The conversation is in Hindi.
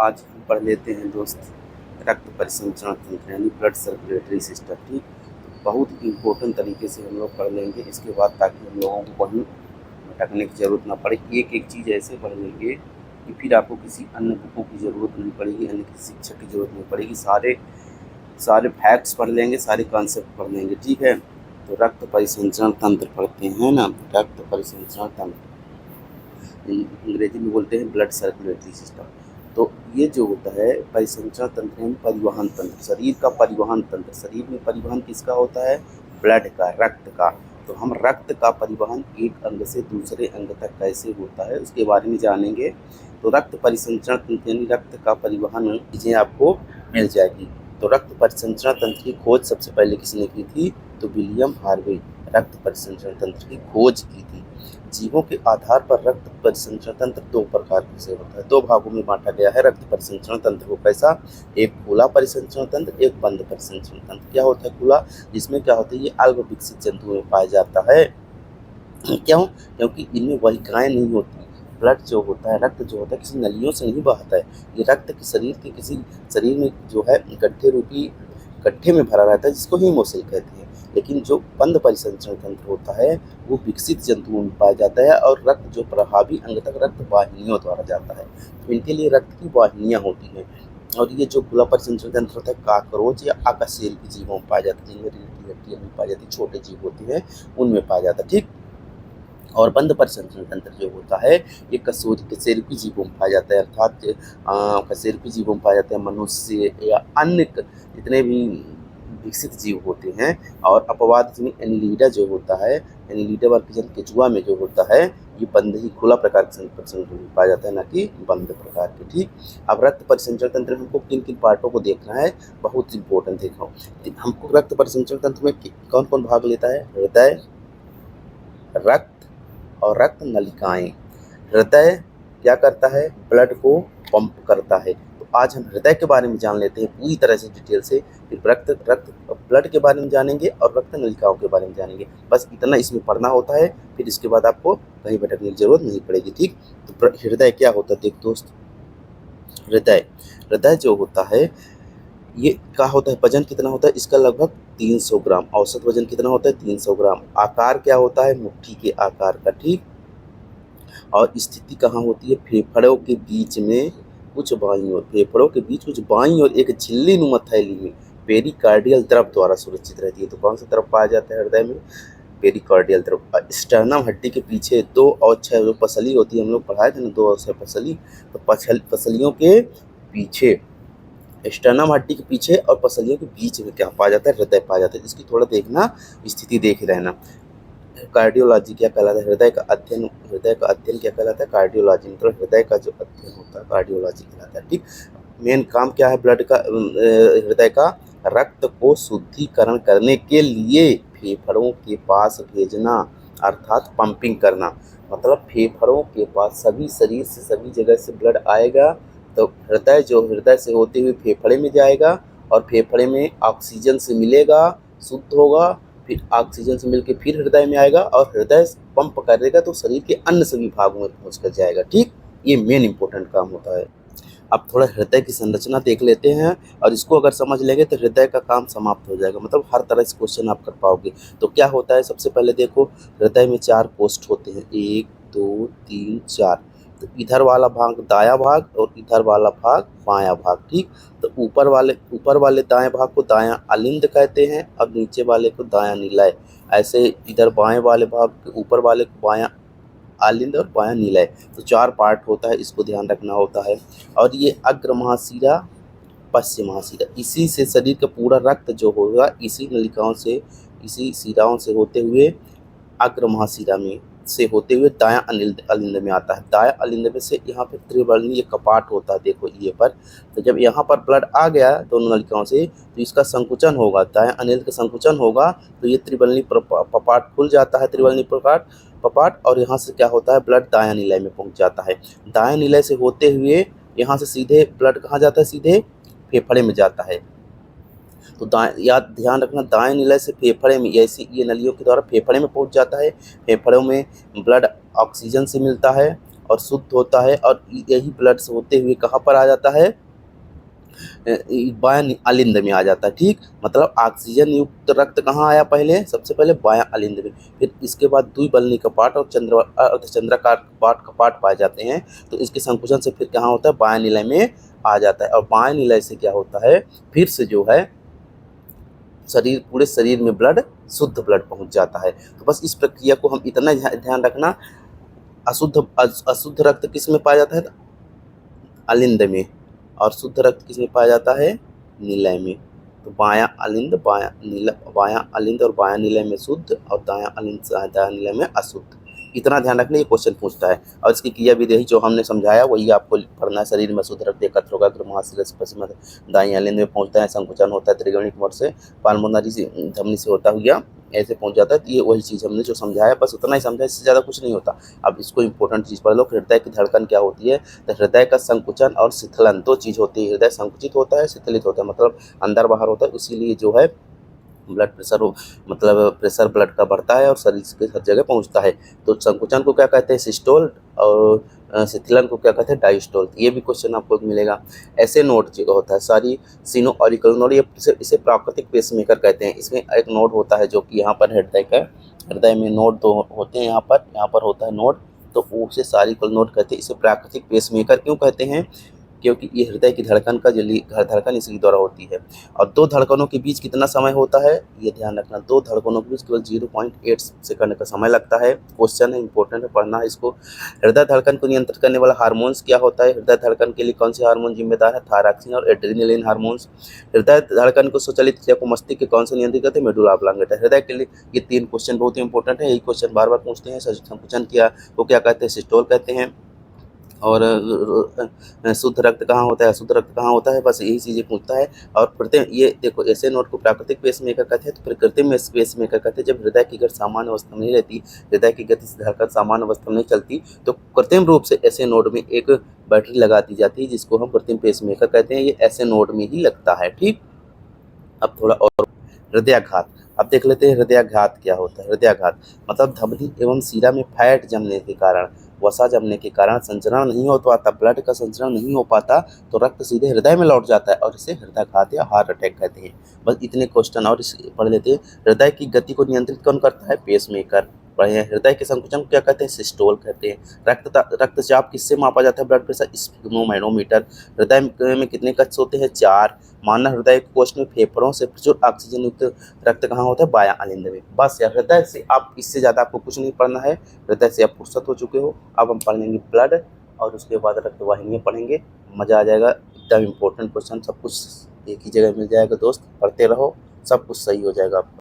आज हम पढ़ लेते हैं दोस्त रक्त परिसंचरण तंत्र यानी ब्लड सर्कुलेटरी सिस्टम। ठीक, बहुत इम्पोर्टेंट तरीके से हम लोग पढ़ लेंगे इसके बाद, ताकि हम लोगों को कहीं भटकने की ज़रूरत ना पड़े। एक एक चीज़ ऐसे पढ़ लेंगे कि फिर आपको किसी अन्य बुकों की ज़रूरत नहीं पड़ेगी, अन्य किसी शिक्षक की ज़रूरत नहीं पड़ेगी। सारे सारे फैक्ट्स पढ़ लेंगे, सारे कॉन्सेप्ट पढ़ लेंगे। ठीक है, तो रक्त परिसंचरण तंत्र पढ़ते हैं ना। रक्त परिसंचरण तंत्र अंग्रेजी में बोलते हैं ब्लड सर्कुलेटरी सिस्टम। तो ये जो होता है परिसंचरण तंत्र यानी परिवहन तंत्र, शरीर का परिवहन तंत्र। शरीर में परिवहन किसका होता है? ब्लड का, रक्त का। तो हम रक्त का परिवहन एक अंग से दूसरे अंग तक कैसे होता है उसके बारे में जानेंगे। तो रक्त परिसंचरण तंत्र यानी रक्त का परिवहन चीज़ें आपको मिल जाएगी। तो रक्त परिसंचरण तंत्र की खोज सबसे पहले किसने की थी? तो विलियम हार्वे रक्त परिसंचरण तंत्र की खोज की थी। जीवों के आधार पर रक्त परिसंचरण तंत्र दो प्रकार से होता है, दो भागों में बांटा गया है रक्त परिसंचरण तंत्र को। कैसा? एक खुला परिसंचरण तंत्र, एक बंद परिसंचरण तंत्र। क्या होता है खुला? जिसमें क्या होता है, ये अल्प विकसित जंतुओं में पाया जाता है। क्यों? क्योंकि इनमें वाहिकाएं नहीं होती। ब्लड जो होता है, रक्त जो होता है, किसी नलियों से नहीं बहता है। ये रक्त के शरीर में जो है गड्ढे में भरा रहता है, जिसको हीमोसिल कहते हैं। लेकिन जो बंद परिसंचरण तंत्र होता है वो विकसित जंतुओं में पाया जाता है, और रक्त जो प्रभावी अंग तक रक्त वाहिनियों द्वारा जाता है। तो इनके लिए रक्त की वाहिनियाँ होती हैं। और ये जो खुला परिसंचरण तंत्र होता है काकरोच या अकशेरुकी जीवों में पाया जाता है, जिनमें रीढ़ की हड्डियाँ नहीं पाई जाती, छोटे जीव होते हैं उनमें पाया जाता है। ठीक, और बंद परिसंचरण तंत्र जो होता है ये कशेरुकी जीवों में पाया जाता है, अर्थात कशेरुकी जीवों में पाया जाता है। मनुष्य या अन्य जितने भी विकसित जीव होते हैं। और अपवाद में एनिलीडा जो होता है, एनिलीडा वर्गीजन केचुआ में जो होता है, ये बंद ही खुला प्रकार के परिसंचरण में पाया जाता है, ना कि बंद प्रकार के। ठीक, अब रक्त परिसंचरण तंत्र में हमको किन किन पार्टों को देखना है, बहुत इंपॉर्टेंट। देखो, हमको रक्त परिसंचरण तंत्र में कौन कौन भाग लेता है? हृदय, रक्त और रक्त नलिकाएं। हृदय क्या करता है? ब्लड को पंप करता है। तो आज हम हृदय के बारे में जान लेते हैं पूरी तरह से डिटेल से। फिर रक्त ब्लड के बारे में जानेंगे और रक्त नलिकाओं के बारे में जानेंगे। बस इतना इसमें पढ़ना होता है, फिर इसके बाद आपको कहीं भटकने की जरूरत नहीं पड़ेगी। ठीक, तो हृदय क्या होता है? देख दोस्त, हृदय हृदय जो होता है ये क्या होता है? वजन कितना होता है इसका? लगभग 300 ग्राम। औसत वजन कितना होता है? 300 ग्राम। आकार क्या होता है? मुट्ठी के आकार का। ठीक, और स्थिति कहाँ होती है? फेफड़ों के बीच में कुछ बाईं ओर, फेफड़ों के बीच कुछ बाईं ओर एक झिल्ली नुमा थैली में पेरिकार्डियल द्रव द्वारा सुरक्षित रहती है। तो कौन सा द्रव पाया जाता है हृदय में? पेरिकार्डियल द्रव। स्टर्नम हड्डी के पीछे 2 और 6 जो पसली होती है, हम लोग पढ़ाए थे ना 2 और 6 पसली। तो पसलियों के पीछे, स्टर्नम हड्डी के पीछे और पसलियों के बीच में क्या पाया जाता है? हृदय पाया जाता है। इसकी थोड़ा देखना, स्थिति देख रहना। कार्डियोलॉजी क्या कहलाता है? हृदय का अध्ययन क्या कहलाता है? कार्डियोलॉजी। मतलब हृदय का जो अध्ययन होता है कार्डियोलॉजी कहलाता है। ठीक, मेन काम क्या है ब्लड का, हृदय का? रक्त को शुद्धिकरण करने के लिए फेफड़ों के पास भेजना, अर्थात पंपिंग करना। मतलब फेफड़ों के पास सभी शरीर से सभी जगह से ब्लड आएगा, तो हृदय से होते हुए फेफड़े में जाएगा, और फेफड़े में ऑक्सीजन से मिलेगा, शुद्ध होगा, फिर ऑक्सीजन से मिलकर फिर हृदय में आएगा, और हृदय पंप करेगा तो शरीर के अन्य सभी भागों में पहुँच कर जाएगा। ठीक, ये मेन इंपॉर्टेंट काम होता है। अब थोड़ा हृदय की संरचना देख लेते हैं, और इसको अगर समझ लेंगे तो हृदय का काम समाप्त हो जाएगा। मतलब हर तरह से क्वेश्चन आप कर पाओगे। तो क्या होता है? सबसे पहले देखो, हृदय में 4 कोष्ठ होते हैं, 1 2 3 4। तो इधर वाला भाग दायां भाग, और इधर वाला भाग बायां भाग। ठीक, तो ऊपर वाले दाएं भाग को दायां अलिंद कहते हैं, और नीचे वाले को दायां निलय। ऐसे इधर बाएं वाले भाग के ऊपर वाले को बायां आलिंद और बायां निलय। तो 4 पार्ट होता है, इसको ध्यान रखना होता है। और ये अग्र महाशिरा, पश्चिम महाशिरा, इसी से शरीर का पूरा रक्त जो होगा इसी नलिकाओं से, इसी शिराओं से होते हुए अग्र महाशिरा में से होते हुए दायां अलिंद में आता है। दायां अलिंद में से यहाँ पे त्रिवर्णीय कपाट होता है, देखो ये पर। तो जब यहाँ पर ब्लड आ गया दोनों नलिकाओं से, तो इसका संकुचन होगा, दायां अलिंद का संकुचन होगा, तो ये त्रिवर्णीय कपाट खुल जाता है, त्रिवर्णीय कपाट, और यहाँ से क्या होता है? ब्लड दायां निलय में पहुँच जाता है। दायां निलय से होते हुए यहाँ से सीधे ब्लड कहाँ जाता है? सीधे फेफड़े में जाता है। तो ध्यान रखना, दाएं निलय से फेफड़े में, ऐसी ये नलियों के द्वारा फेफड़े में पहुंच जाता है। फेफड़ों में ब्लड ऑक्सीजन से मिलता है, और शुद्ध होता है, और यही ब्लड से होते हुए कहाँ पर आ जाता है, बायां अलिंद में आ जाता है। ठीक, मतलब ऑक्सीजन युक्त रक्त कहाँ आया पहले, सबसे पहले बायां अलिंद में, फिर इसके बाद द्विबलनी कपाट और अर्धचंद्राकार कपाट पाए जाते हैं। तो इसके संकुचन से फिर कहाँ होता है, बायां निलय में आ जाता है, और बायां निलय से क्या होता है, फिर से जो है शरीर, पूरे शरीर में ब्लड, शुद्ध ब्लड पहुंच जाता है। तो बस इस प्रक्रिया को हम इतना ध्यान रखना, अशुद्ध रक्त किस में पाया जाता है, अलिंद में, और शुद्ध रक्त किस में पाया जाता है, निलय में। तो बायां अलिंद, बायां अलिंद और बायां निलय में शुद्ध, और दायां अलिंद दायां निलय में अशुद्ध। इतना ध्यान रखना, ये क्वेश्चन पूछता है। और इसकी क्रिया विधि जो हमने समझाया वही आपको पढ़ना है। शरीर में शुद्ध रक्त एकत्र होगा, पश्चिम दाएं अलिंद में पहुंचता है, संकुचन होता है त्रिगणिक मोड से, पाल्मोनरी धमनी से होता हुआ ऐसे पहुंच जाता है। तो ये वही चीज़ हमने जो समझाया, बस उतना ही समझा, इससे ज़्यादा कुछ नहीं होता। अब इसको इंपॉर्टेंट चीज़ पढ़ लो, हृदय की धड़कन क्या होती है। तो हृदय का संकुचन और शिथिलन दो चीज़ होती है। हृदय संकुचित होता है, शिथिलित होता है, मतलब अंदर बाहर होता है। इसीलिए जो है ब्लड प्रेशर मतलब प्रेशर ब्लड का बढ़ता है और शरीर के हर जगह पहुंचता है। तो संकुचन को क्या कहते हैं, सिस्टोल, और शिथिलन को क्या कहते हैं, डायस्टोल। ये भी क्वेश्चन आपको मिलेगा। ऐसे नोड जो होता है सारी सिनो ऑरिकल नोड, ये इसे प्राकृतिक पेसमेकर कहते हैं। इसमें एक नोड होता है जो कि यहाँ पर हृदय में नोड दो होते हैं, यहाँ पर होता है नोड, तो उसे सारिकल नोड कहते हैं। इसे प्राकृतिक पेसमेकर क्यों कहते हैं, क्योंकि ये हृदय की धड़कन का जो धड़कन इसके द्वारा होती है। और दो धड़कनों के बीच कितना समय होता है, ये ध्यान रखना, दो धड़कनों के बीच केवल 0.8 सेकंड का समय लगता है। क्वेश्चन है, इंपॉर्टेंट है, पढ़ना है इसको। हृदय धड़कन को नियंत्रित करने वाला हार्मोन्स क्या होता है, हृदय धड़कन के लिए कौन से हार्मोन जिम्मेदार है, थायरॉक्सिन और एड्रेनलिन हार्मोन्स। हृदय धड़कन को स्वचालित क्रिया को मस्तिष्क के कौन से नियंत्रित करते हैं, मेडुला ऑब्लांगेटा। हृदय के लिए ये तीन क्वेश्चन बहुत ही इंपॉर्टेंट है, यही क्वेश्चन बार बार पूछते हैं। संकुचन किया वो क्या कहते हैं, सिस्टोल कहते हैं। और शुद्ध रक्त कहाँ होता है, अशुद्ध रक्त कहाँ होता है, बस यही चीज़ें पूछता है। और कृत्रिम, ये देखो, ऐसे नोड को प्राकृतिक पेसमेकर कहते हैं, तो फिर कृत्रिम पेसमेकर कहते हैं जब हृदय की गति सामान्य अवस्था में नहीं रहती, हृदय की गति से धड़कन सामान्य अवस्था में नहीं चलती, तो कृत्रिम रूप से ऐसे नोड में एक बैटरी लगा दी जाती है, जिसको हम कृत्रिम पेसमेकर कहते हैं। ये ऐसे नोड में ही लगता है। ठीक, अब थोड़ा और, हृदयाघात। अब देख लेते हैं हृदयाघात क्या होता है। हृदयाघात मतलब धमनी एवं शिरा में फैट जमने के कारण, वसा जमने के कारण संचरण नहीं हो पाता, ब्लड का संचरण नहीं हो पाता, तो रक्त सीधे हृदय में लौट जाता है, और इसे हृदयाघात या हार्ट अटैक कहते हैं। बस इतने क्वेश्चन और पढ़ लेते हैं। हृदय की गति को नियंत्रित कौन करता है, पेसमेकर। पढ़े हैं। हृदय के संकुचन को क्या कहते हैं, सिस्टोल कहते हैं। रक्तचाप किससे मापा जाता है, ब्लड प्रेशर, स्फिग्मोमैनोमीटर। हृदय में कितने कक्ष होते हैं, 4। मानव हृदय कोश में फेफड़ों से प्रचुर ऑक्सीजन युक्त रक्त कहाँ होता है, बायां अलिंद में। बस यार, हृदय से आप, इससे ज़्यादा आपको कुछ नहीं पढ़ना है। हृदय से आप फुर्सत हो चुके हो। अब हम पढ़ लेंगे ब्लड, और उसके बाद रक्तवाहिनियाँ पढ़ेंगे। मज़ा आ जाएगा, एकदम इम्पोर्टेंट क्वेश्चन, सब कुछ एक ही जगह मिल जाएगा दोस्त। पढ़ते रहो, सब कुछ सही हो जाएगा।